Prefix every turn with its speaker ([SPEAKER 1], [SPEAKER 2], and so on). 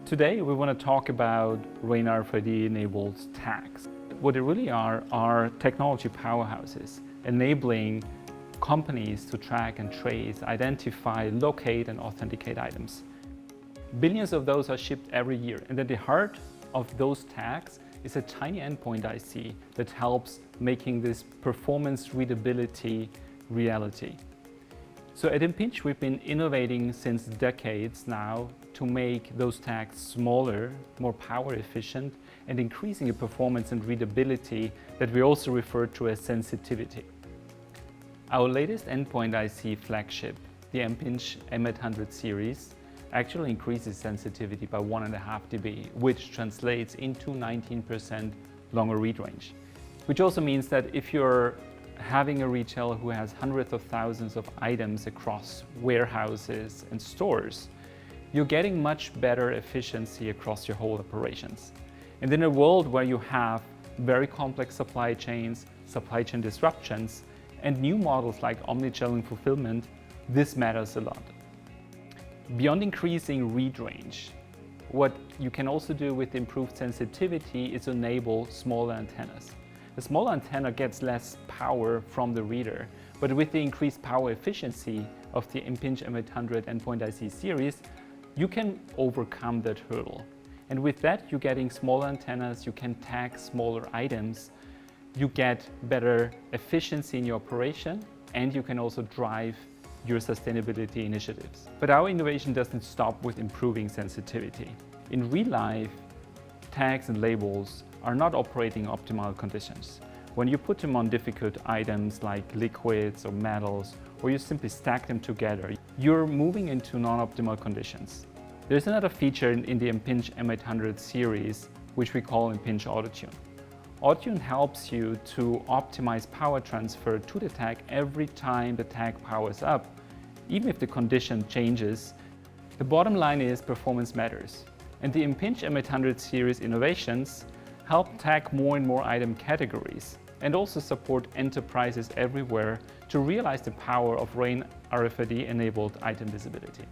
[SPEAKER 1] Today we want to talk about RAIN RFID-enabled tags. What they really are technology powerhouses, enabling companies to track and trace, identify, locate and authenticate items. Billions of those are shipped every year, and at the heart of those tags is a tiny endpoint IC that helps making this performance readability reality. So at Impinj, we've been innovating since decades now to make those tags smaller, more power efficient, and increasing the performance and readability that we also refer to as sensitivity. Our latest endpoint IC flagship, the Impinj M800 series, actually increases sensitivity by 1.5 dB, which translates into 19% longer read range. Which also means that if you're having a retailer who has hundreds of thousands of items across warehouses and stores, you're getting much better efficiency across your whole operations. And in a world where you have very complex supply chain disruptions, and new models like omnichannel fulfillment, this matters a lot. Beyond increasing read range, what you can also do with improved sensitivity is enable smaller antennas. The smaller antenna gets less power from the reader, but with the increased power efficiency of the Impinj M800 endpoint IC series, you can overcome that hurdle. And with that, you're getting smaller antennas, you can tag smaller items, you get better efficiency in your operation, and you can also drive your sustainability initiatives. But our innovation doesn't stop with improving sensitivity. In real life, tags and labels are not operating in optimal conditions. When you put them on difficult items like liquids or metals, or you simply stack them together, you're moving into non-optimal conditions. There's another feature in the Impinj M800 series, which we call Impinj AutoTune. AutoTune helps you to optimize power transfer to the tag every time the tag powers up, even if the condition changes. The bottom line is performance matters. And the Impinj M800 series innovations help tag more and more item categories and also support enterprises everywhere to realize the power of RAIN RFID-enabled item visibility.